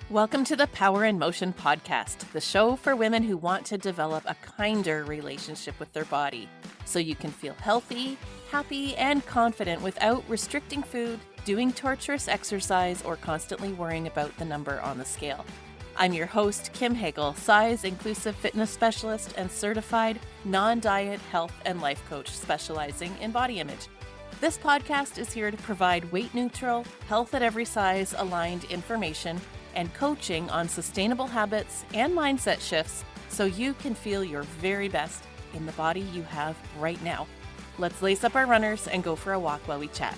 Welcome to the Power in Motion podcast, the show for women who want to develop a kinder relationship with their body so you can feel healthy, happy, and confident without restricting food, doing torturous exercise, or constantly worrying about the number on the scale. I'm your host, Kim Hagel, size-inclusive fitness specialist and certified non-diet health and life coach specializing in body image. This podcast is here to provide weight-neutral, health at every size aligned information and coaching on sustainable habits and mindset shifts so you can feel your very best in the body you have right now. Let's lace up our runners and go for a walk while we chat.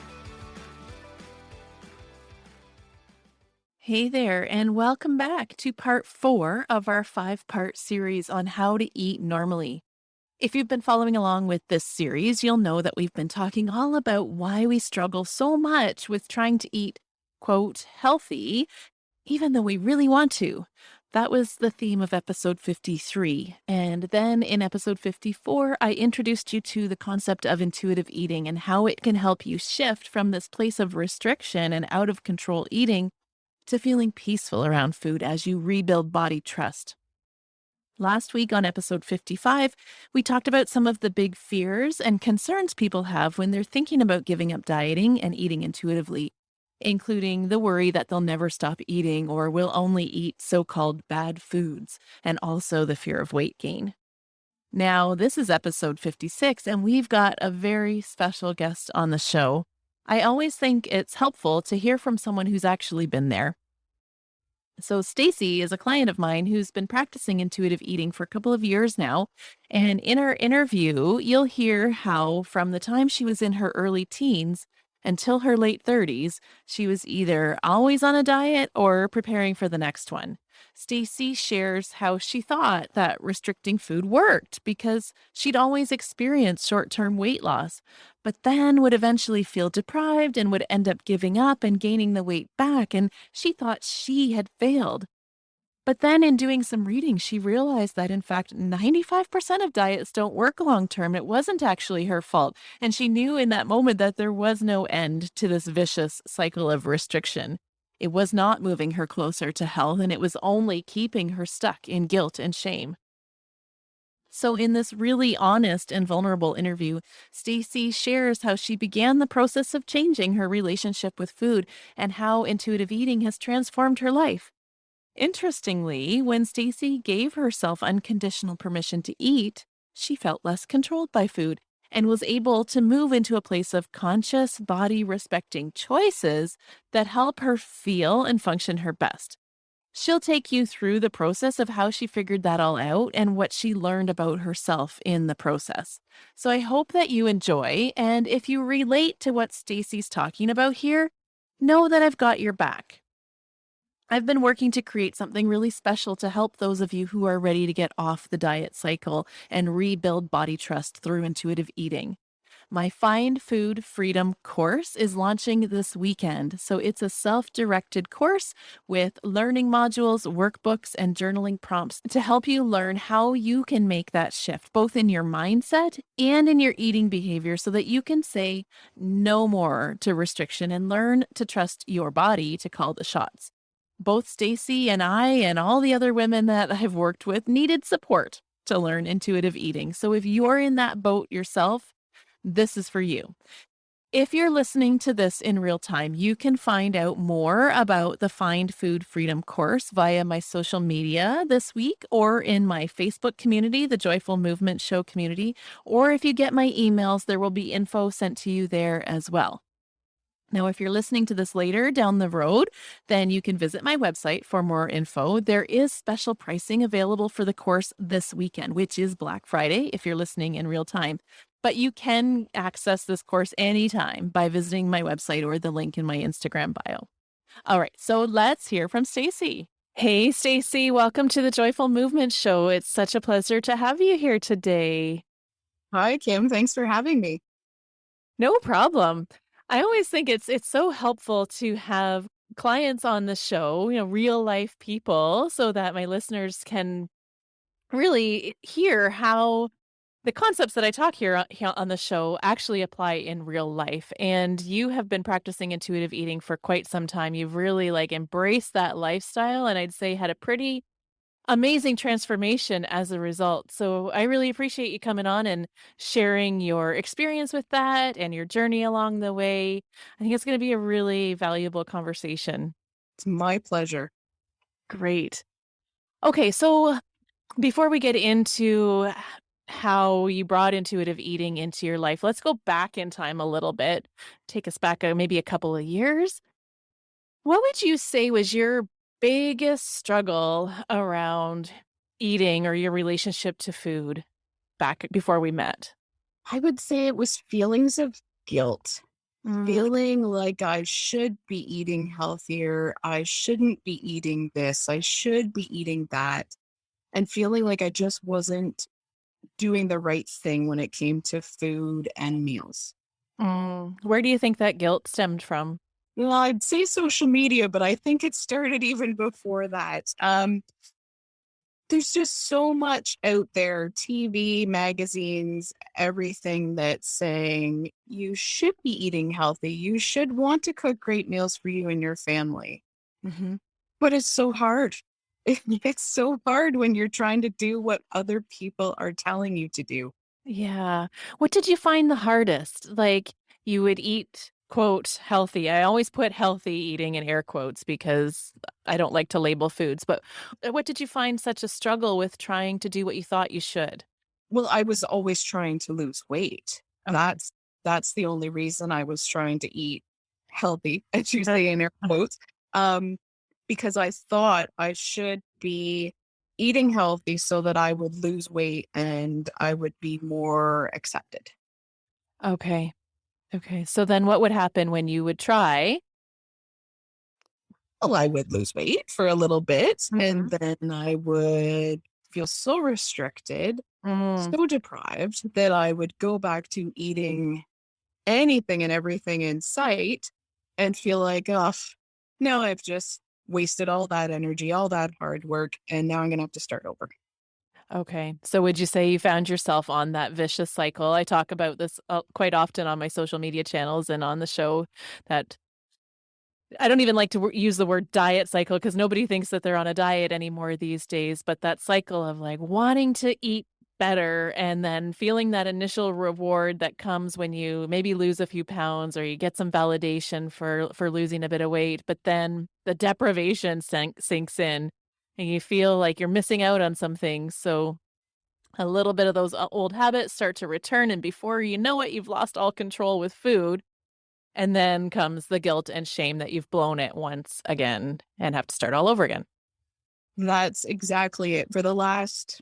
Hey there, and welcome back to part 4 of our 5-part series on how to eat normally. If you've been following along with this series, you'll know that we've been talking all about why we struggle so much with trying to eat, quote, healthy, even though we really want to. That was the theme of episode 53. And then in episode 54, I introduced you to the concept of intuitive eating and how it can help you shift from this place of restriction and out of control eating to feeling peaceful around food as you rebuild body trust. Last week on episode 55, we talked about some of the big fears and concerns people have when they're thinking about giving up dieting and eating intuitively, including the worry that they'll never stop eating or will only eat so-called bad foods, and also the fear of weight gain. Now, this is episode 56, and we've got a very special guest on the show. I always think it's helpful to hear from someone who's actually been there. So Stacey is a client of mine who's been practicing intuitive eating for a couple of years now. And in our interview, you'll hear how from the time she was in her early teens until her late 30s, she was either always on a diet or preparing for the next one. Stacey shares how she thought that restricting food worked because she'd always experienced short-term weight loss, but then would eventually feel deprived and would end up giving up and gaining the weight back, and she thought she had failed. But then in doing some reading, she realized that in fact, 95% of diets don't work long term. It wasn't actually her fault. And she knew in that moment that there was no end to this vicious cycle of restriction. It was not moving her closer to health, and it was only keeping her stuck in guilt and shame. So in this really honest and vulnerable interview, Stacey shares how she began the process of changing her relationship with food and how intuitive eating has transformed her life. Interestingly, when Stacey gave herself unconditional permission to eat, she felt less controlled by food and was able to move into a place of conscious, body-respecting choices that help her feel and function her best. She'll take you through the process of how she figured that all out and what she learned about herself in the process. So I hope that you enjoy, and if you relate to what Stacey's talking about here, know that I've got your back. I've been working to create something really special to help those of you who are ready to get off the diet cycle and rebuild body trust through intuitive eating. My Find Food Freedom course is launching this weekend. So it's a self-directed course with learning modules, workbooks, and journaling prompts to help you learn how you can make that shift, both in your mindset and in your eating behavior, so that you can say no more to restriction and learn to trust your body to call the shots. Both Stacey and I and all the other women that I've worked with needed support to learn intuitive eating. So if you're in that boat yourself, this is for you. If you're listening to this in real time, you can find out more about the Find Food Freedom course via my social media this week or in my Facebook community, the Joyful Movement Show community, or if you get my emails, there will be info sent to you there as well. Now, if you're listening to this later down the road, then you can visit my website for more info. There is special pricing available for the course this weekend, which is Black Friday if you're listening in real time. But you can access this course anytime by visiting my website or the link in my Instagram bio. All right, so let's hear from Stacey. Hey, Stacey, welcome to the Joyful Movement Show. It's such a pleasure to have you here today. Hi, Kim. Thanks for having me. No problem. I always think it's so helpful to have clients on the show, real life people, so that my listeners can really hear how the concepts that I talk here on the show actually apply in real life. And you have been practicing intuitive eating for quite some time. You've really like embraced that lifestyle, and I'd say had a pretty amazing transformation as a result. So I really appreciate you coming on and sharing your experience with that and your journey along the way. I think it's going to be a really valuable conversation. It's my pleasure. Great. Okay, so before we get into how you brought intuitive eating into your life, let's go back in time a little bit. Take us back maybe a couple of years. What would you say was your biggest struggle around eating or your relationship to food back before we met? I would say it was feelings of guilt, Mm, feeling like I should be eating healthier. I shouldn't be eating this. I should be eating that. And feeling like I just wasn't doing the right thing when it came to food and meals. Where do you think that guilt stemmed from? Well, I'd say social media, but I think it started even before that. There's just so much out there, TV, magazines, everything that's saying you should be eating healthy. You should want to cook great meals for you and your family. Hmm. But it's so hard. It's so hard when you're trying to do what other people are telling you to do. Yeah. What did you find the hardest? Like you would eat, quote, healthy. I always put healthy eating in air quotes because I don't like to label foods. But what did you find such a struggle with trying to do what you thought you should? Well, I was always trying to lose weight. Okay. That's the only reason I was trying to eat healthy, as you say in air quotes, um, because I thought I should be eating healthy so that I would lose weight and I would be more accepted. Okay. Okay. So then what would happen when you would try? Well, I would lose weight for a little bit, and Mhm. then I would feel so restricted, Mm, so deprived that I would go back to eating anything and everything in sight and feel like, oh, now I've just wasted all that energy, all that hard work, and now I'm gonna have to start over. okay. So would you say you found yourself on that vicious cycle? I talk about this quite often on my social media channels and on the show that I don't even like to use the word diet cycle because nobody thinks that they're on a diet anymore these days. But that cycle of like wanting to eat better and then feeling that initial reward that comes when you maybe lose a few pounds or you get some validation for losing a bit of weight, but then the deprivation sinks in and you feel like you're missing out on some things. So a little bit of those old habits start to return, and before you know it, you've lost all control with food, and then comes the guilt and shame that you've blown it once again and have to start all over again. That's exactly it. For the last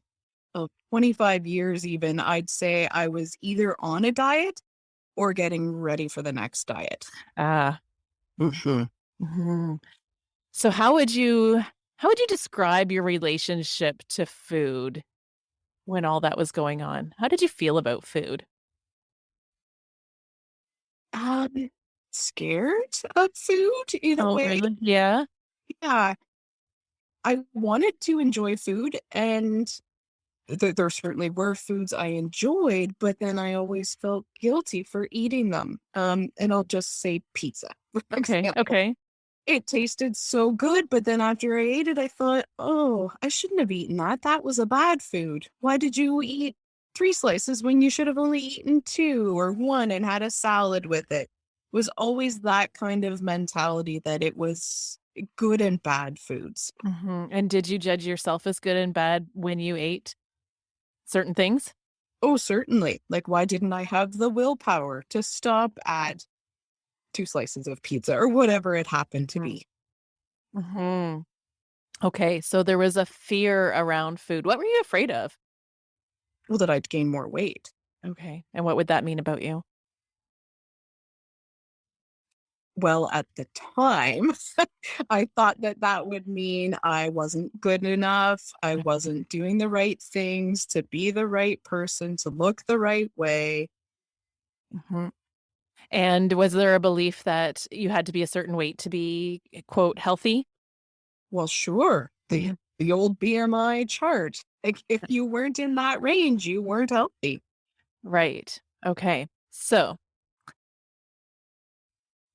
25 years, even, I'd say I was either on a diet or getting ready for the next diet. Ah. Mhm. Mhm. So how would you describe your relationship to food when all that was going on? How did you feel about food? Um, Scared of food in a Oh, way. really? Yeah. Yeah, I wanted to enjoy food, and there certainly were foods I enjoyed, but then I always felt guilty for eating them. And I'll just say pizza, for Okay. example. Okay. It tasted so good, but then after I ate it, I thought, oh, I shouldn't have eaten that. That was a bad food. Why did you eat three slices when you should have only eaten two or one and had a salad with it? Was always that kind of mentality that it was good and bad foods. And did you judge yourself as good and bad when you ate certain things? Oh, certainly. Like, why didn't I have the willpower to stop at two slices of pizza or whatever it happened to be? Mhm. Okay, so there was a fear around food. What were you afraid of? Well, that I'd gain more weight. Okay, and what would that mean about you? Well, at the time, I thought that that would mean I wasn't good enough. I wasn't doing the right things to be the right person, to look the right way. Mhm. And was there a belief that you had to be a certain weight to be, quote, "healthy"? Well, sure, Mhm. the old BMI chart. Like, if you weren't in that range, you weren't healthy. Right. Okay. So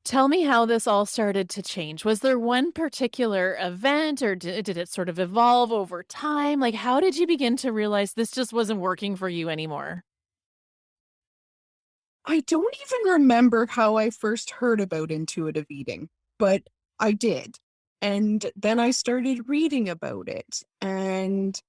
tell me how this all started to change. Was there one particular event or did it sort of evolve over time? Like, how did you begin to realize this just wasn't working for you anymore? I don't even remember how I first heard about intuitive eating, but I did. And then I started reading about it, and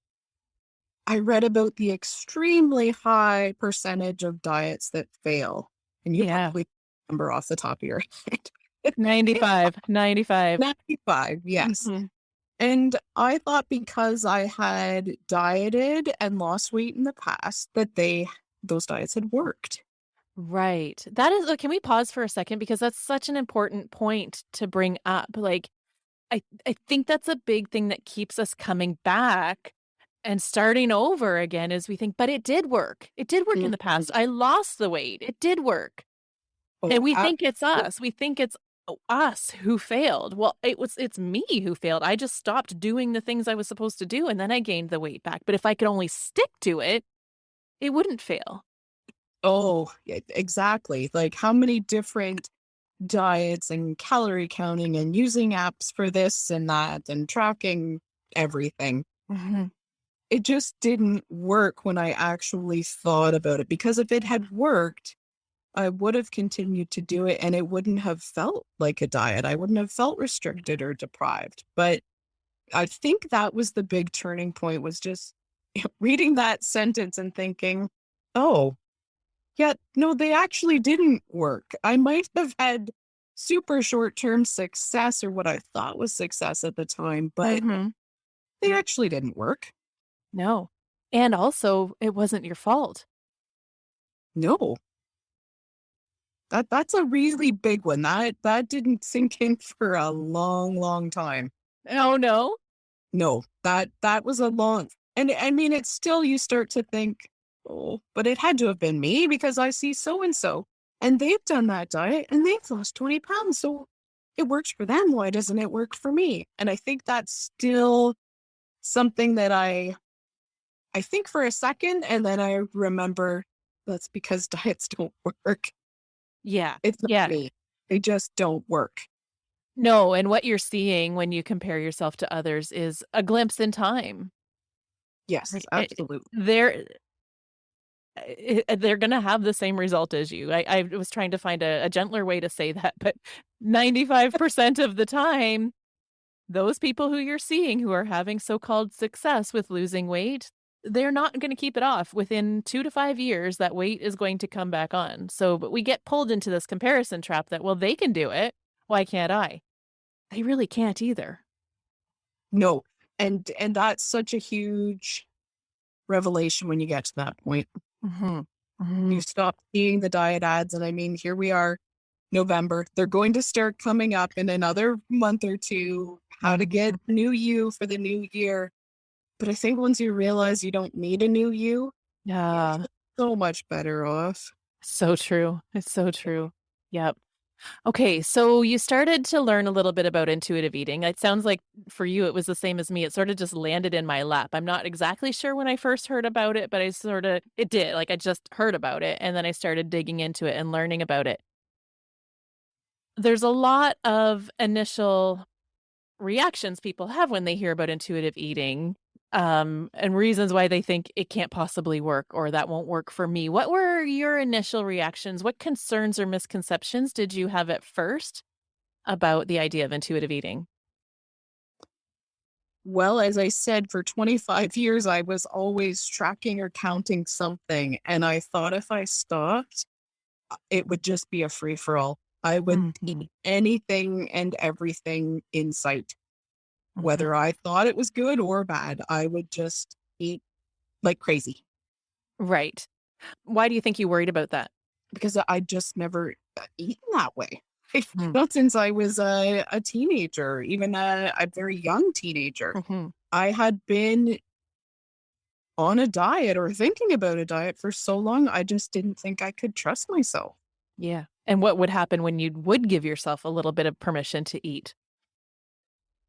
I read about the extremely high percentage of diets that fail. And you Yeah. probably remember off the top of your head. 95, 95. 95, yes. Mhm. And I thought because I had dieted and lost weight in the past that those diets had worked. Right. That is can we pause for a second because that's such an important point to bring up. Like I think that's a big thing that keeps us coming back and starting over again as we think, but it did work. It did work in the Mhm. past. I lost the weight. It did work. Oh, And we think it's absolutely. us. We think it's us who failed. Well, it's me who failed. I just stopped doing the things I was supposed to do and then I gained the weight back. But if I could only stick to it, it wouldn't fail. Oh, yeah, exactly. Like how many different diets and calorie counting and using apps for this and that and tracking everything. Mhm. It just didn't work when I actually thought about it, because if it had worked, I would have continued to do it and it wouldn't have felt like a diet. I wouldn't have felt restricted or deprived. But I think that was the big turning point, was just reading that sentence and thinking, "Oh, yeah, no, they actually didn't work. I might have had super short-term success or what I thought was success at the time, but Mhm. they actually didn't work." No. And also, it wasn't your fault. No. That's a really big one. That didn't sink in for a long, long time. Oh, no? No, that was a long, and I mean, it's still, you start to think, "Oh, but it had to have been me because I see so and so, and they've done that diet and they've lost 20 pounds, so it works for them. Why doesn't it work for me?" And I think that's still something that I think for a second, and then I remember that's because diets don't work. Yeah. It's not Yeah. me. They just don't work. No, and what you're seeing when you compare yourself to others is a glimpse in time. Yes, Like, absolutely. they're gonna have the same result as you. I was trying to find a gentler way to say that, but 95% of the time, those people who you're seeing who are having so-called success with losing weight, they're not gonna keep it off. Within 2 to 5 years, that weight is going to come back on. So, but we get pulled into this comparison trap that, "Well, they can do it. Why can't I?" They really can't either. No, and that's such a huge revelation when you get to that point. Mhm. You Mhm. stop seeing the diet ads, and I mean, here we are, November. They're going to start coming up in another month or 2, how to get Mhm. new you for the new year. But I think once you realize you don't need a new you, you're Yeah. so much better off. So true. It's so true. Yep. Okay, so you started to learn a little bit about intuitive eating. It sounds like for you it was the same as me. It sort of just landed in my lap. I'm not exactly sure when I first heard about it, but I sort of it did. Like I just heard about it and then I started digging into it and learning about it. There's a lot of initial reactions people have when they hear about intuitive eating, and reasons why they think it can't possibly work or that won't work for me. What were your initial reactions? What concerns or misconceptions did you have at first about the idea of intuitive eating? Well, as I said, for 25 years, I was always tracking or counting something, and I thought if I stopped, it would just be a free for all. I would Mhm, eat anything and everything in sight, mhm. whether I thought it was good or bad. I would just eat like crazy, Right. Why do you think you worried about that? because I just never eaten that way. Mm, Not since I was a teenager, even a very young teenager. mhm. I had been on a diet or thinking about a diet for so long, I just didn't think I could trust myself. Yeah. And what would happen when you would give yourself a little bit of permission to eat?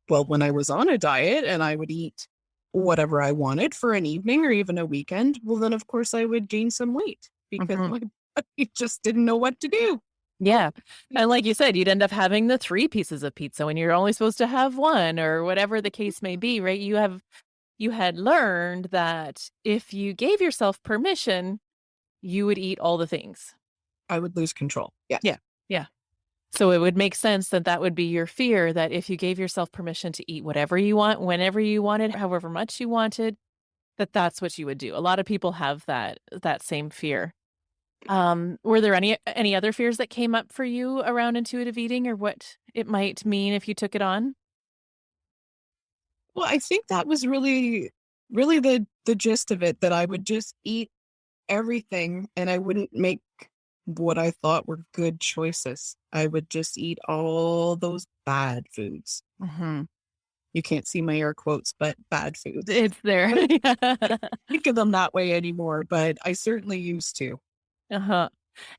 Well, when I was on a diet and I would eat whatever I wanted for an evening or even a weekend, well, then of course I would gain some weight because Mhm. my body just didn't know what to do. Oh, Yeah. And like you said, you'd end up having the 3 pieces of pizza when you're only supposed to have 1 or whatever the case may be, right? You had learned that if you gave yourself permission, you would eat all the things. I would lose control. Yes. Yeah. Yeah. So it would make sense that that would be your fear, that if you gave yourself permission to eat whatever you want, whenever you wanted, however much you wanted, that that's what you would do. A lot of people have that same fear. Were there any other fears that came up for you around intuitive eating or what it might mean if you took it on? Well, I think that was really the gist of it, that I would just eat everything and I wouldn't make what I thought were good choices. I would just eat all those bad foods. Mhm. You can't see my air quotes, but bad foods. It's there. I don't Yeah. think of them that way anymore, but I certainly used to. Uh-huh.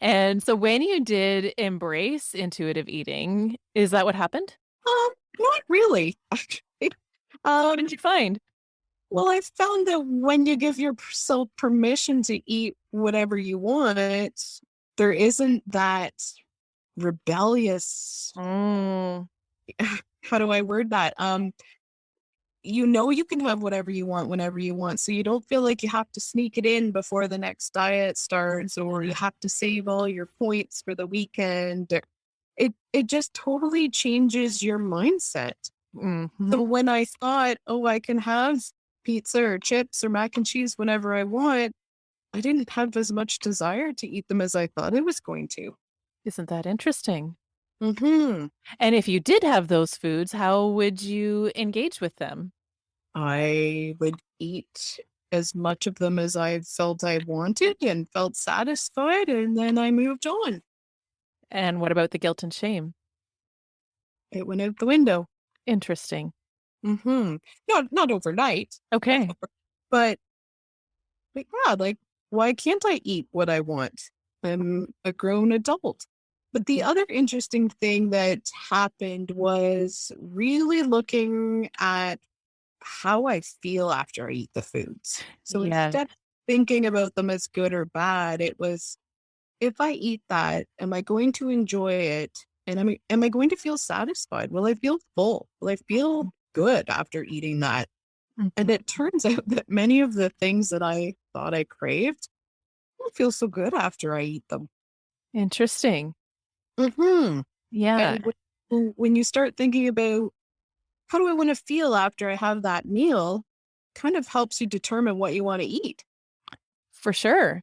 And so when you did embrace intuitive eating, is that what happened? Not really. Actually. What did you find? Well, I found that when you give yourself permission to eat whatever you want, there isn't that rebellious. Mm, How do I word that? You can have whatever you want whenever you want. So you don't feel like you have to sneak it in before the next diet starts, or you have to save all your points for the weekend. It just totally changes your mindset. mhm. So when I thought, oh, I can have pizza or chips or mac and cheese whenever I want, I didn't have as much desire to eat them as I thought I was going to. Isn't that interesting? Hmm. And if you did have those foods, how would you engage with them? I would eat as much of them as I felt I wanted and felt satisfied, and then I moved on. And what about the guilt and shame? It went out the window. Interesting. Hmm. Not overnight, Okay. but yeah, like, why can't I eat what I want? I'm a grown adult. But the other interesting thing that happened was really looking at how I feel after I eat the foods. So Yeah, instead of thinking about them as good or bad, it was, if I eat that, am I going to enjoy it? And am I going to feel satisfied? Will I feel full? Will I feel good after eating that? And mhm. it turns out that many of the things that I thought I craved don't feel so good after I eat them. Interesting. Hmm. Yeah, And when you start thinking about, how do I want to feel after I have that meal, kind of helps you determine what you want to eat. for sure.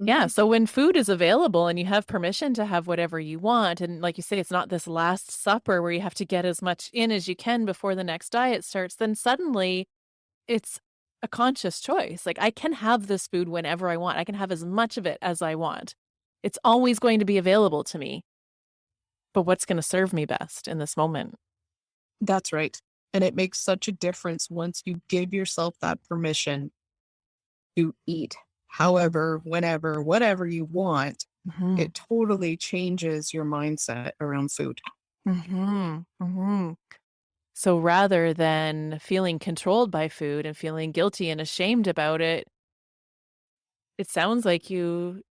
Yeah, Mhm. so when food is available and you have permission to have whatever you want, and like you say, it's not this last supper where you have to get as much in as you can before the next diet starts, then suddenly it's a conscious choice. Like, I can have this food whenever I want. I can have as much of it as I want. It's always going to be available to me, but what's going to serve me best in this moment? That's right. And it makes such a difference once you give yourself that permission to eat however, whenever, whatever you want. Mhm. It totally changes your mindset around food. Mhm. Mhm. So rather than feeling controlled by food and feeling guilty and ashamed about it, it sounds like you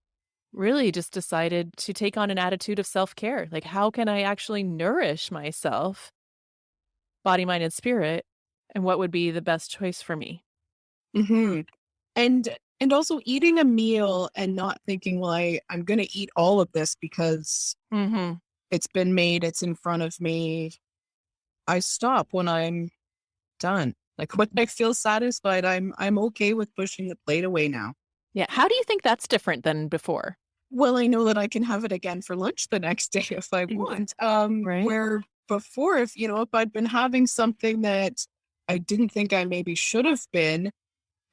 really just decided to take on an attitude of self-care. Like, how can I actually nourish myself, body, mind, and spirit? And what would be the best choice for me? Hmm. And and also eating a meal and not thinking, well, I'm gonna eat all of this because Mhm. it's been made, it's in front of me. I stop when I'm done. Like when I feel satisfied, I'm okay with pushing the plate away now. Yeah. How do you think that's different than before? Well, I know that I can have it again for lunch the next day if I Mm. want. Right? Where before, if I'd been having something that I didn't think I maybe should have been,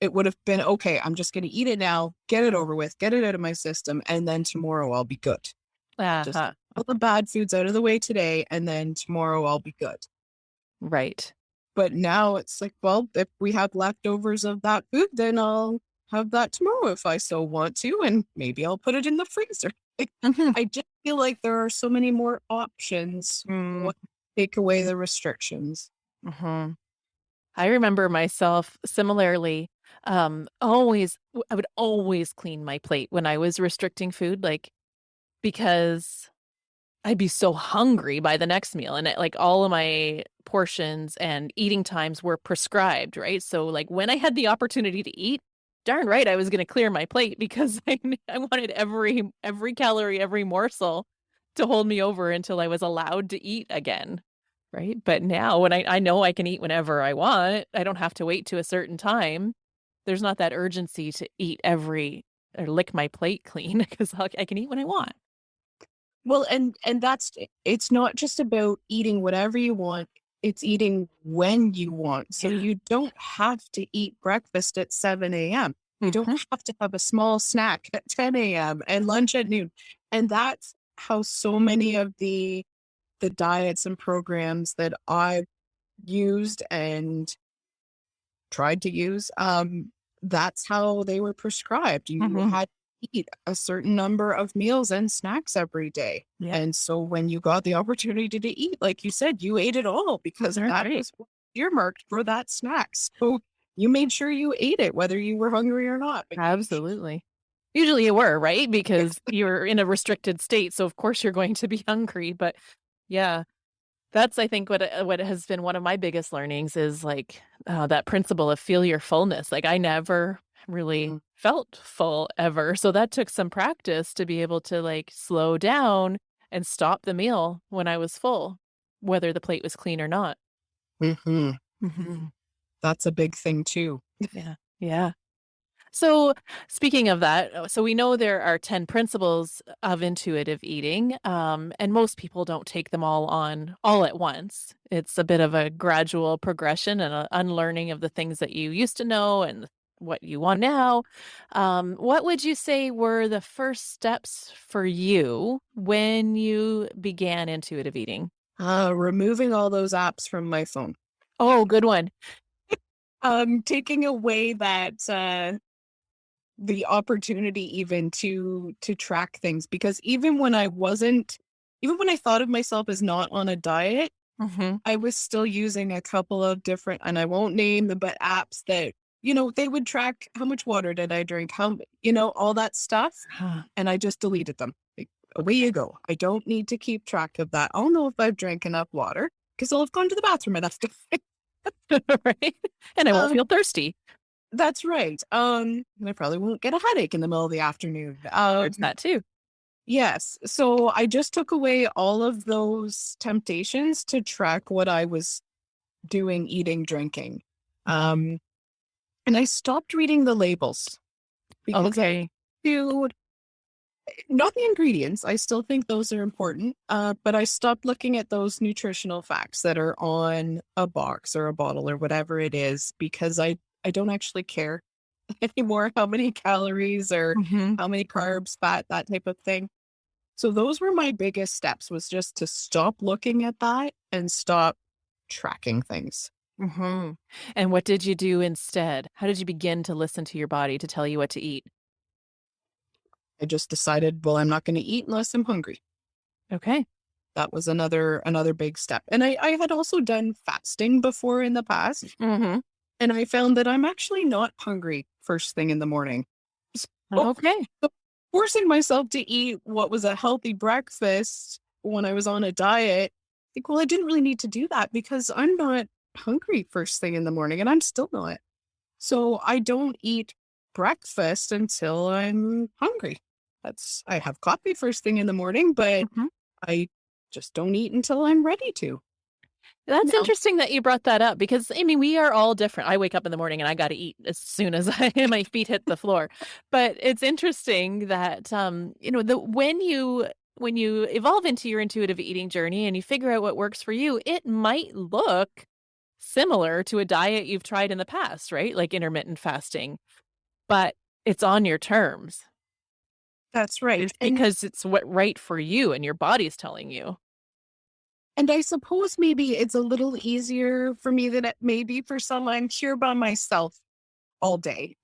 it would have been okay. I'm just going to eat it now, get it over with, get it out of my system, and then tomorrow I'll be good. Just Uh-huh. all the bad foods out of the way today, and then tomorrow I'll be good. Right. But now it's like, well, if we have leftovers of that food, then I'll have that tomorrow if I so want to, and maybe I'll put it in the freezer. Like, Mhm. I just feel like there are so many more options Mm. when you take away the restrictions. Mhm. I remember myself similarly. I would always clean my plate when I was restricting food, like, because I'd be so hungry by the next meal, and like all of my portions and eating times were prescribed, right? So like when I had the opportunity to eat, darn right I was going to clear my plate because I wanted every calorie, every morsel to hold me over until I was allowed to eat again, right? But now when I know I can eat whenever I want, I don't have to wait to a certain time. There's not that urgency to eat every or lick my plate clean because I can eat when I want. Well, and that's it's not just about eating whatever you want, it's eating when you want. So Yeah. you don't have to eat breakfast at 7 a.m. You don't Hmm. have to have a small snack at 10 a.m. and lunch at noon. And that's how so many of the diets and programs that I've used and tried to use, that's how they were prescribed. You Hmm. had to eat a certain number of meals and snacks every day. Yeah. And so when you got the opportunity to eat, like you said, you ate it all because Darn that right. was earmarked for that snack. So you made sure you ate it, whether you were hungry or not. But you Absolutely. Usually you were, right? Because you're in a restricted state, so of course you're going to be hungry, but yeah, that's I think what has been one of my biggest learnings is like, that principle of feel your fullness. Like I never really Mm, felt full ever, so that took some practice to be able to like slow down and stop the meal when I was full, whether the plate was clean or not. mhm. Mhm. That's a big thing too. Yeah. Yeah. So, speaking of that, so we know there are 10 principles of intuitive eating, and most people don't take them all on all at once. It's a bit of a gradual progression and an unlearning of the things that you used to know and what you want now. What would you say were the first steps for you when you began intuitive eating? Removing all those apps from my phone. Oh, good one. Taking away that the opportunity even to track things, because even when I thought of myself as not on a diet, Hmm. I was still using a couple of different, and I won't name them, but apps that, they would track how much water did I drink, all that stuff. And I just deleted them. Like, away you go. I don't need to keep track of that. I'll know if I've drank enough water because I'll have gone to the bathroom enough to. Right? And I won't um, feel thirsty. that's right. And I probably won't get a headache in the middle of the afternoon. There's that too. Yes. So I just took away all of those temptations to track what I was doing, eating, drinking. Um, and I stopped reading the labels because I Okay. do not the ingredients. I still think those are important. But I stopped looking at those nutritional facts that are on a box or a bottle or whatever it is, because I don't actually care anymore how many calories or Mhm. how many carbs, fat, that type of thing. So those were my biggest steps, was just to stop looking at that and stop tracking things. Mhm. And what did you do instead? How did you begin to listen to your body to tell you what to eat? I just decided, well, I'm not going to eat unless I'm hungry. Okay. That was another big step. And I had also done fasting before in the past, Mhm. and I found that I'm actually not hungry first thing in the morning. So, Okay. so forcing myself to eat what was a healthy breakfast when I was on a diet, like, well, I didn't really need to do that because I'm not hungry first thing in the morning, and I'm still not. So I don't eat breakfast until I'm hungry. I have coffee first thing in the morning, but Mhm. I just don't eat until I'm ready to. That's Now, interesting that you brought that up because, I mean, we are all different. I wake up in the morning and I gotta eat as soon as my feet hit the floor. But it's interesting that, when you evolve into your intuitive eating journey and you figure out what works for you, it might look similar to a diet you've tried in the past, right? Like intermittent fasting, but it's on your terms. that's right. It's because it's what right for you and your body's telling you. And I suppose maybe it's a little easier for me than it may be for some. I'm here by myself all day.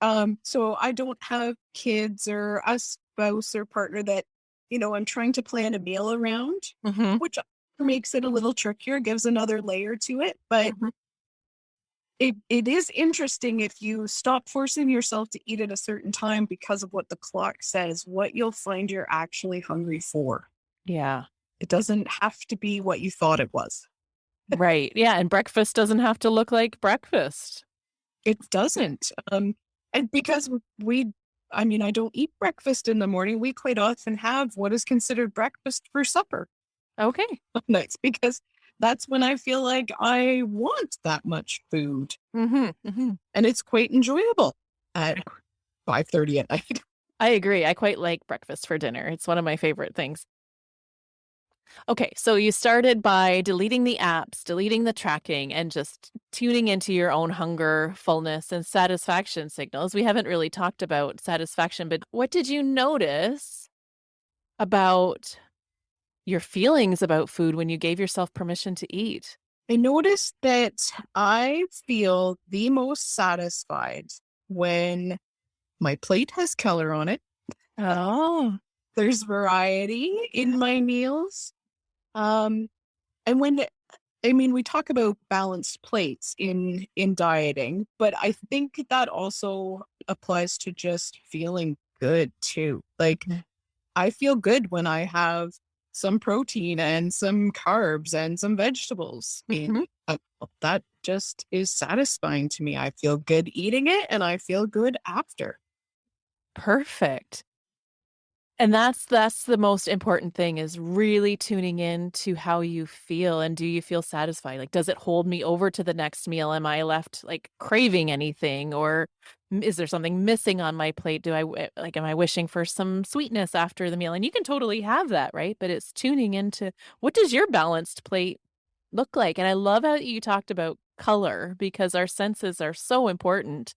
So I don't have kids or a spouse or partner that, I'm trying to plan a meal around, Mhm. which makes it a little trickier, gives another layer to it. But Mhm. it is interesting if you stop forcing yourself to eat at a certain time because of what the clock says, what you'll find you're actually hungry for. Yeah. It doesn't have to be what you thought it was. Right. Yeah. And breakfast doesn't have to look like breakfast. It doesn't. And because I mean, I don't eat breakfast in the morning. We quite often have what is considered breakfast for supper Okay. nights because that's when I feel like I want that much food. Mm-hmm. And it's quite enjoyable at 5:30 at night. I agree. I quite like breakfast for dinner. It's one of my favorite things. Okay, so you started by deleting the apps, deleting the tracking, and just tuning into your own hunger, fullness, and satisfaction signals. We haven't really talked about satisfaction, but what did you notice about your feelings about food when you gave yourself permission to eat? I noticed that I feel the most satisfied when my plate has color on it. Oh, There's variety in my meals. Um, and when I mean, we talk about balanced plates in dieting, but I think that also applies to just feeling good too. Like I feel good when I have some protein and some carbs and some vegetables. mhm. That just is satisfying to me. I feel good eating it and I feel good after. Perfect. And that's the most important thing is really tuning in to how you feel and do you feel satisfied? Like, does it hold me over to the next meal? Am I left like craving anything or is there something missing on my plate? Like, am I wishing for some sweetness after the meal? And you can totally have that, right? But it's tuning into what does your balanced plate look like? And I love how you talked about color because our senses are so important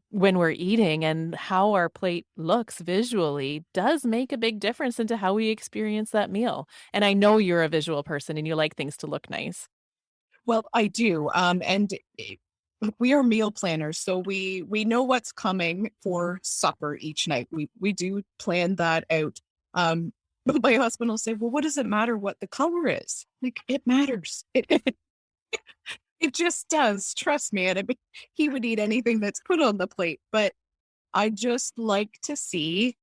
when we're eating and how our plate looks visually does make a big difference into how we experience that meal. And I know you're a visual person and you like things to look nice. Well, I do. We are meal planners, so we know what's coming for supper each night. We do plan that out. But my husband will say, "Well, what does it matter what the color is?" Like it matters. It just does. Trust me. And he would eat anything that's put on the plate, but I just like to see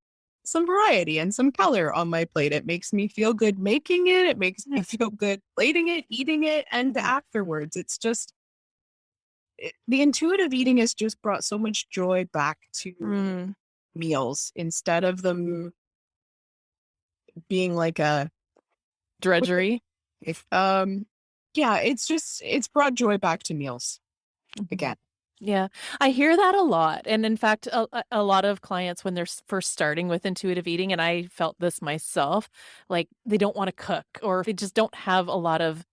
some variety and some color on my plate. It makes me feel good making it. It makes me feel good plating it, eating it, and afterwards. It's just the intuitive eating has just brought so much joy back to Mm, meals instead of them being like a drudgery. if yeah, it's brought joy back to meals Mhm. again. Yeah, I hear that a lot. And in fact, a lot of clients, when they're first starting with intuitive eating, and I felt this myself, like they don't want to cook or they just don't have a lot of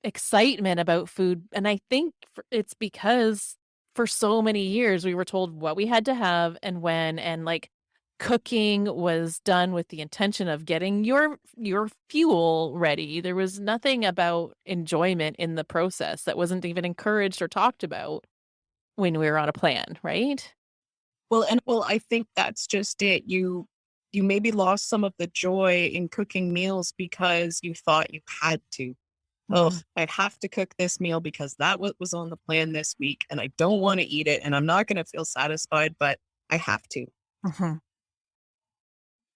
excitement about food, and I think it's because for so many years we were told what we had to have and when, and, like, cooking was done with the intention of getting your fuel ready. There was nothing about enjoyment in the process that wasn't even encouraged or talked about when we were on a plan, right? Well, I think that's just it. You maybe lost some of the joy in cooking meals because you thought you had to. Oh, Mhm, I have to cook this meal because that what was on the plan this week, and I don't want to eat it, and I'm not going to feel satisfied, but I have to. mhm.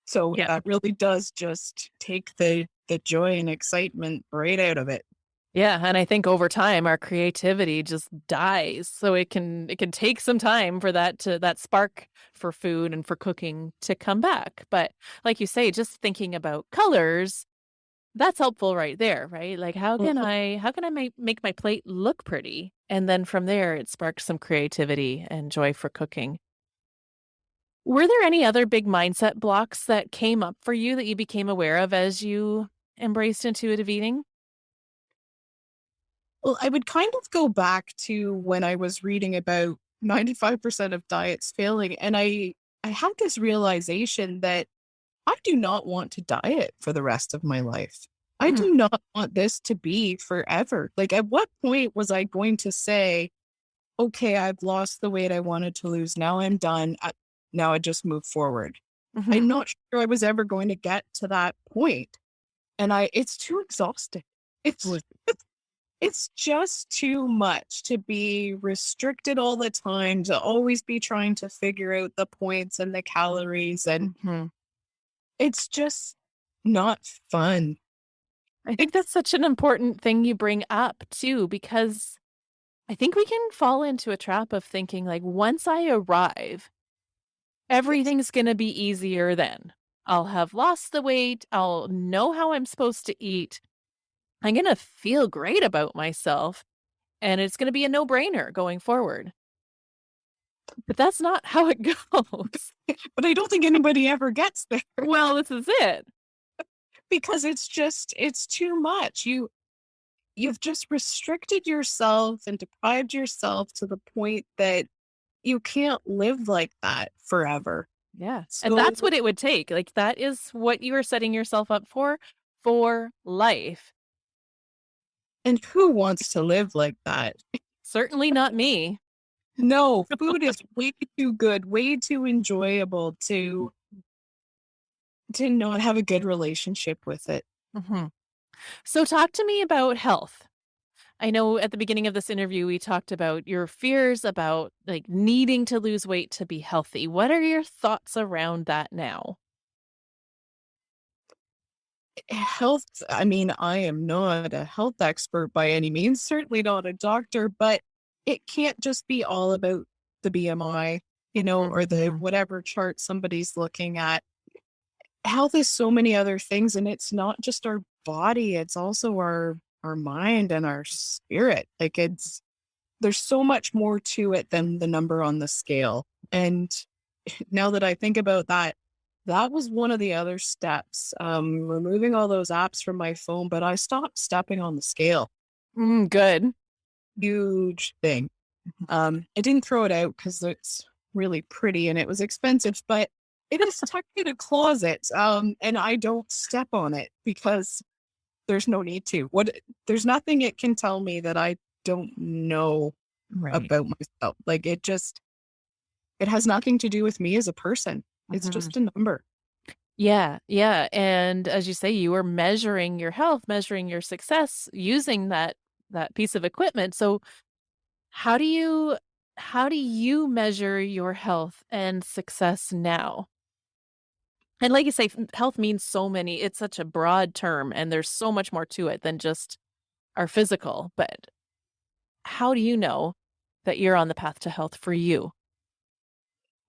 So Yeah. that really does just take the joy and excitement right out of it. Yeah, and I think over time our creativity just dies. So it can take some time for that spark for food and for cooking to come back. But like you say, just thinking about colors, that's helpful right there, right? Like how can I make my plate look pretty? And then from there it sparks some creativity and joy for cooking. Were there any other big mindset blocks that came up for you that you became aware of as you embraced intuitive eating? Well, I would kind of go back to when I was reading about 95% of diets failing, and I had this realization that I do not want to diet for the rest of my life. I Mhm, do not want this to be forever. Like, at what point was I going to say, okay, I've lost the weight I wanted to lose. Now I'm done. Now I just move forward. mhm. I'm not sure I was ever going to get to that point. And it's too exhausting. It's, It's just too much to be restricted all the time, to always be trying to figure out the points and the calories, and Mhm. it's just not fun. I think that's such an important thing you bring up too, because I think we can fall into a trap of thinking like once I arrive, Yes. everything's going to be easier then. I'll have lost the weight. I'll know how I'm supposed to eat. I'm going to feel great about myself and it's going to be a no-brainer going forward. But that's not how it goes. But I don't think anybody ever gets there Well, this is it. because it's too much. You've just restricted yourself and deprived yourself to the point that you can't live like that forever. Yeah. And So, that's what it would take. Like that is what you are setting yourself up for life. and who wants to live like that? Certainly not me. No, food is way too good, way too enjoyable to not have a good relationship with it. Mhm. So talk to me about health. I know at the beginning of this interview, we talked about your fears about like needing to lose weight to be healthy. What are your thoughts around that now? Health, I mean, I am not a health expert by any means, certainly not a doctor, but it can't just be all about the BMI, or the Mhm. whatever chart somebody's looking at. Health is so many other things, and it's not just our body, it's also our mind and our spirit. Like there's so much more to it than the number on the scale. And now that I think about that, that was one of the other steps, removing all those apps from my phone, but I stopped stepping on the scale. Good. Huge thing. Mhm. I didn't throw it out because it's really pretty and it was expensive, but it is tucked in a closet. And I don't step on it because there's no need to. There's nothing it can tell me that I don't know Right. about myself. Like it has nothing to do with me as a person. It's Mhm. just a number. Yeah, yeah. And as you say, you were measuring your health, measuring your success using that piece of equipment. So how do you how do you measure your health and success now? And like you say, health means so many, it's such a broad term and there's so much more to it than just our physical. But how do you know that you're on the path to health for you?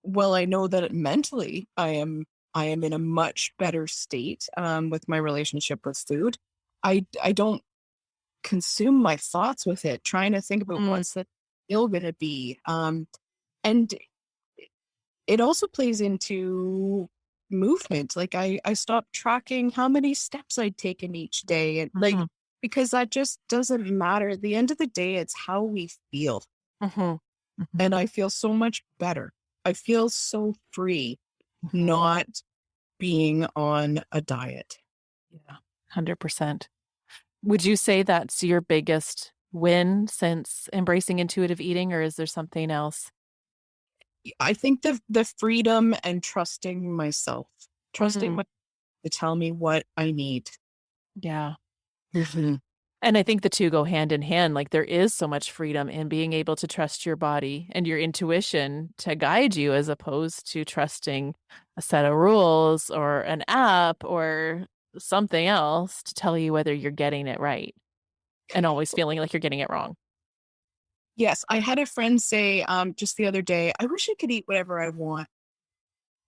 Well, I know that mentally I am in a much better state with my relationship with food. I don't consume my thoughts with it, trying to think about Mm, what's the ill gonna be. And it also plays into movement. Like I stopped tracking how many steps I'd taken each day, and like mhm, because that just doesn't matter. At the end of the day, it's how we feel. mhm, mhm, And I feel so much better. I feel so free mhm. not being on a diet. Yeah, 100%. Would you say that's your biggest win since embracing intuitive eating, or is there something else? I think the freedom and trusting myself, trusting Mm, my to tell me what I need. yeah. Mhm. And I think the 2 go hand in hand, like, there is so much freedom in being able to trust your body and your intuition to guide you as opposed to trusting a set of rules or an app or something else to tell you whether you're getting it right and always feeling like you're getting it wrong. Yes, I had a friend say just the other day, I wish I could eat whatever I want.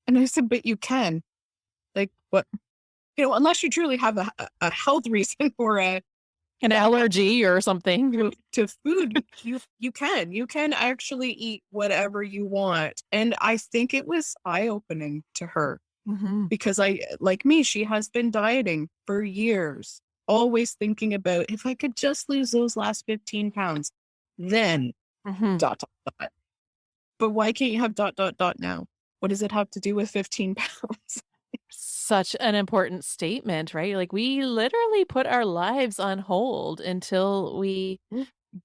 And I said, but you can. Like what unless you truly have a health reason or a An allergy or something. to food, you can actually eat whatever you want. And I think it was eye-opening to her Mhm, because I like me, she has been dieting for years, always thinking about if I could just lose those last 15 pounds, then mhm. dot dot dot. But why can't you have dot dot dot now? What does it have to do with 15 pounds? Such an important statement, right? Like, we literally put our lives on hold until we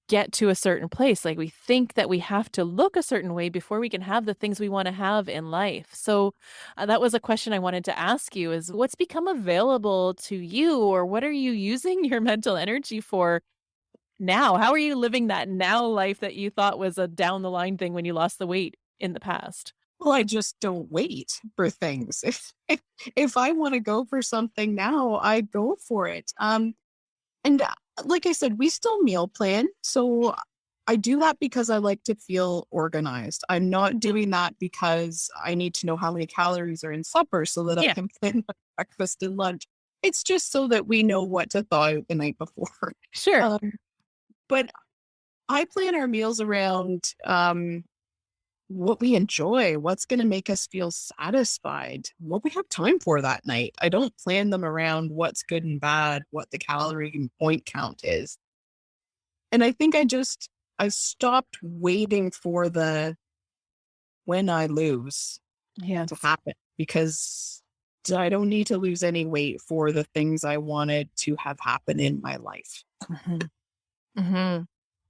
get to a certain place. Like, we think that we have to look a certain way before we can have the things we wanna have in life. So, that was a question I wanted to ask you is what's become available to you, or what are you using your mental energy for now? How are you living that now life that you thought was a down the line thing when you lost the weight in the past? Well, I just don't wait for things. If I wanna go for something now, I go for it. And, like I said, we still meal plan, so I do that because I like to feel organized. I'm not doing that because I need to know how many calories are in supper so that I Yeah, can plan my breakfast and lunch. It's just so that we know what to thaw out the night before. sure. Um, but I plan our meals around, what we enjoy, what's gonna make us feel satisfied, what we have time for that night. I don't plan them around what's good and bad, what the calorie and point count is. And I think I stopped waiting for the when I lose to Yes. happen because I don't need to lose any weight for the things I wanted to have happen in my life. Mhm. Mhm.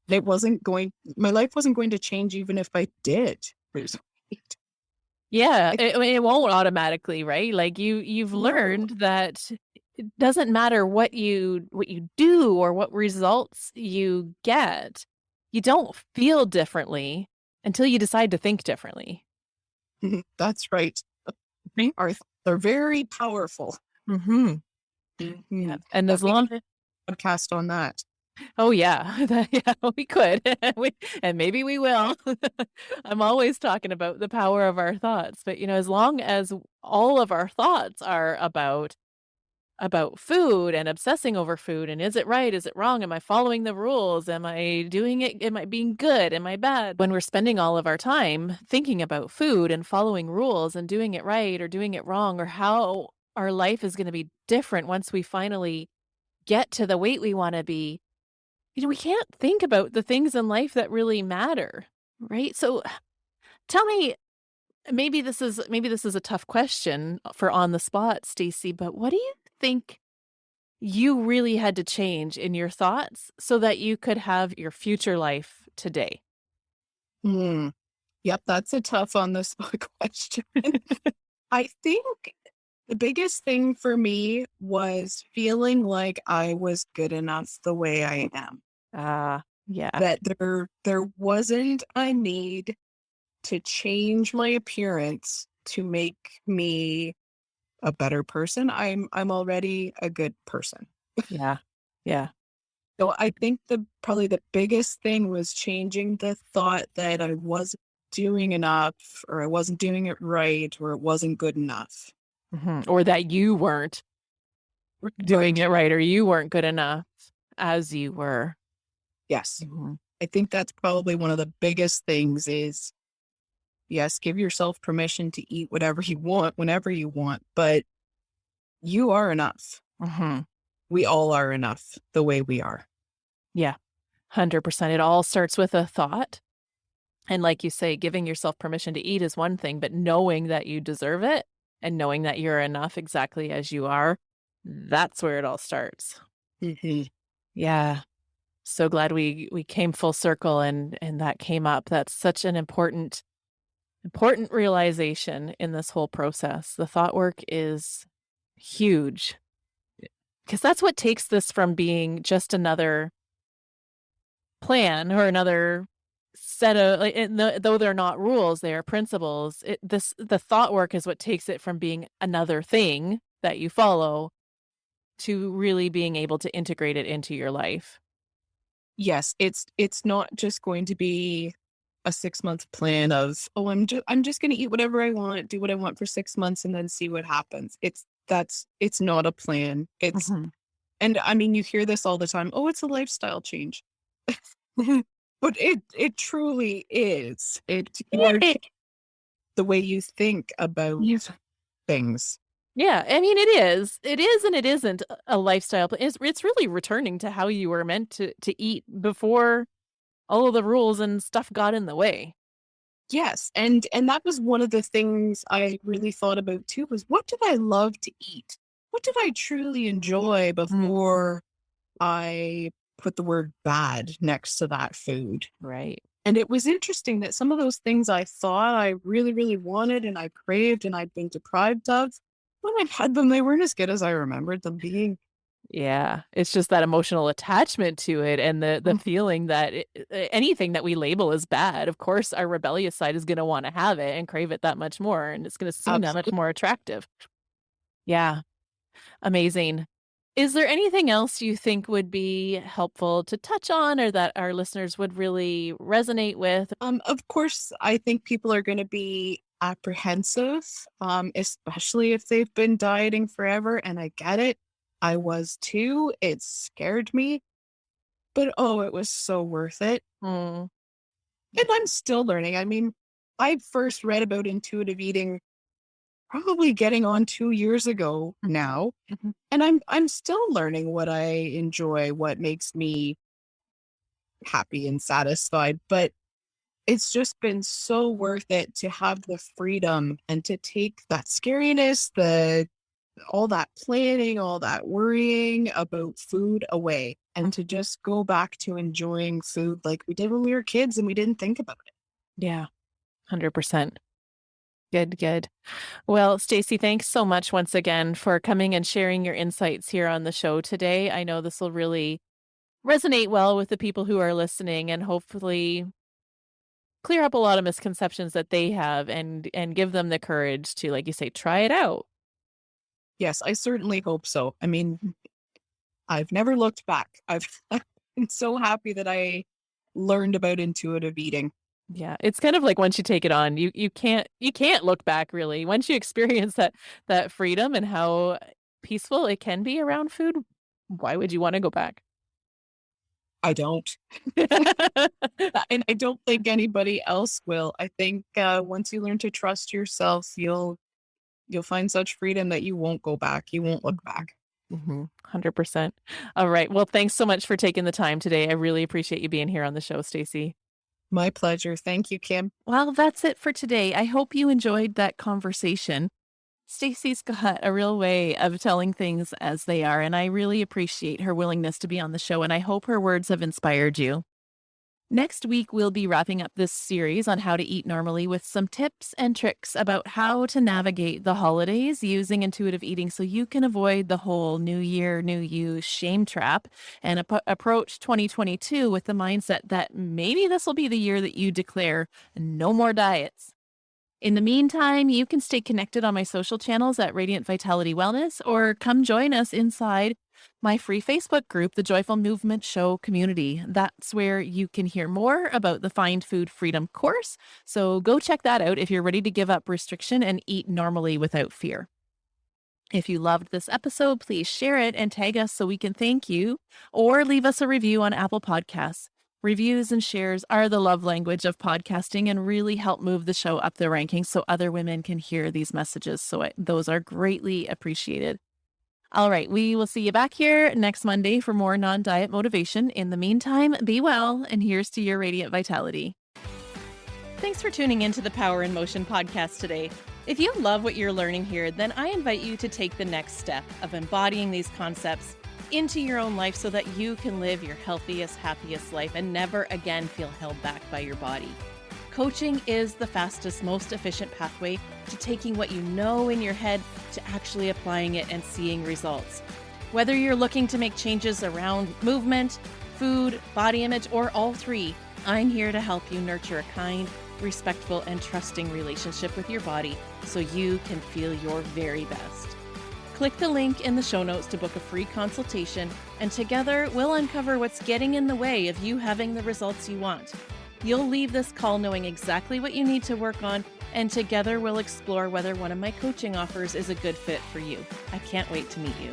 It wasn't going My life wasn't going to change even if I did lose weight. Yeah, I it won't automatically, right? Like you've No. learned that it doesn't matter what you do or what results you get. You don't feel differently until you decide to think differently. That's right. Right? Our they're very powerful. Mhm. Yeah, Mhm. and That as we could long podcast on that. oh, yeah. Yeah, we could. We and maybe we will. I'm always talking about the power of our thoughts, but, as long as all of our thoughts are about food and obsessing over food and is it right? Is it wrong? Am I following the rules? Am I doing it? Am I being good? Am I bad? When we're spending all of our time thinking about food and following rules and doing it right or doing it wrong or how our life is gonna be different once we finally get to the weight we wanna be, we can't think about the things in life that really matter, right? So tell me, maybe this is a tough question for on the spot, Stacey, but what do you think you really had to change in your thoughts so that you could have your future life today? Hmm. Yep, that's a tough on the spot question. I think the biggest thing for me was feeling like I was good enough the way I am. Ah, yeah. That there wasn't a need to change my appearance to make me a better person. I'm already a good person. Yeah. Yeah. So I think the probably the biggest thing was changing the thought that I wasn't doing enough or I wasn't doing it right or it wasn't good enough. Mhm. Or that you weren't doing Right. it right or you weren't good enough as you were. Yes. Mhm. I think that's probably one of the biggest things is yes, give yourself permission to eat whatever you want whenever you want, but you are enough. Mhm. We all are enough the way we are. Yeah. 100%. It all starts with a thought. And like you say, giving yourself permission to eat is one thing, but knowing that you deserve it and knowing that you're enough exactly as you are, that's where it all starts. Mhm. Yeah. So glad we came full circle and that came up. That's such an important realization in this whole process. The thought work is huge because that's what takes this from being just another plan or another set of like, though they're not rules, they are principles. The thought work is what takes it from being another thing that you follow to really being able to integrate it into your life. Yes, it's not just going to be a 6-month plan of, "Oh, I'm just gonna eat whatever I want, do what I want for 6 months, and then see what happens." It's not a plan. It's Mhm. and I mean, you hear this all the time, "Oh, it's a lifestyle change." But it truly is. You are Yeah. the way you think about Yes. things. Yeah, I mean, it is. It is and it isn't a lifestyle, but it's really returning to how you were meant to eat before all of the rules and stuff got in the way. Yes, and that was one of the things I really thought about too, was what did I love to eat? What did I truly enjoy Mm, before I put the word bad next to that food? right. And it was interesting that some of those things I thought I really, really wanted and I craved and I'd been deprived of, when I had them, they weren't as good as I remembered them being. Yeah, it's just that emotional attachment to it and the Mm, feeling that anything that we label as bad, of course, our rebellious side is gonna wanna have it and crave it that much more, and it's gonna seem that much absolutely. more attractive. Yeah, amazing. Is there anything else you think would be helpful to touch on or that our listeners would really resonate with? Of course, I think people are going to be apprehensive, especially if they've been dieting forever. And I get it. I was too. It scared me, but oh, it was so worth it. Mm, And I'm still learning. I mean, I first read about intuitive eating probably getting on 2 years ago mhm, now. mhm. And I'm still learning what I enjoy, what makes me happy and satisfied. But it's just been so worth it to have the freedom and to take that scariness, all that planning, all that worrying about food away and to just go back to enjoying food like we did when we were kids and we didn't think about it. Yeah, 100%. Good, good. Well, Stacey, thanks so much once again for coming and sharing your insights here on the show today. I know this will really resonate well with the people who are listening and hopefully clear up a lot of misconceptions that they have and give them the courage to, like you say, try it out. Yes, I certainly hope so. I mean, I've never looked back. I've been so happy that I learned about intuitive eating. Yeah, it's kind of like once you take it on, you can't look back really. Once you experience that freedom and how peaceful it can be around food, why would you want to go back? I don't. And I don't think anybody else will. I think once you learn to trust yourself, you'll find such freedom that you won't go back. You won't look back. Mhm. 100%. All right. Well, thanks so much for taking the time today. I really appreciate you being here on the show, Stacey. My pleasure. Thank you, Kim. Well, that's it for today. I hope you enjoyed that conversation. Stacey's got a real way of telling things as they are, and I really appreciate her willingness to be on the show, and I hope her words have inspired you. Next week, we'll be wrapping up this series on how to eat normally with some tips and tricks about how to navigate the holidays using intuitive eating so you can avoid the whole new year, new you shame trap and approach 2022 with the mindset that maybe this will be the year that you declare no more diets. In the meantime, you can stay connected on my social channels at Radiant Vitality Wellness or come join us inside my free Facebook group, the Joyful Movement Show Community. That's where you can hear more about the Find Food Freedom course. So go check that out if you're ready to give up restriction and eat normally without fear. If you loved this episode, please share it and tag us so we can thank you or leave us a review on Apple Podcasts. Reviews and shares are the love language of podcasting and really help move the show up the rankings so other women can hear these messages. So those are greatly appreciated. All right, we will see you back here next Monday for more non diet motivation. In the meantime, be well, and here's to your radiant vitality. Thanks for tuning into the Power in Motion podcast today. If you love what you're learning here, then I invite you to take the next step of embodying these concepts into your own life so that you can live your healthiest, happiest life and never again feel held back by your body. Coaching is the fastest, most efficient pathway to taking what you know in your head to actually applying it and seeing results. Whether you're looking to make changes around movement, food, body image, or all three, I'm here to help you nurture a kind, respectful, and trusting relationship with your body so you can feel your very best. Click the link in the show notes to book a free consultation, and together we'll uncover what's getting in the way of you having the results you want. You'll leave this call knowing exactly what you need to work on, and together we'll explore whether one of my coaching offers is a good fit for you. I can't wait to meet you.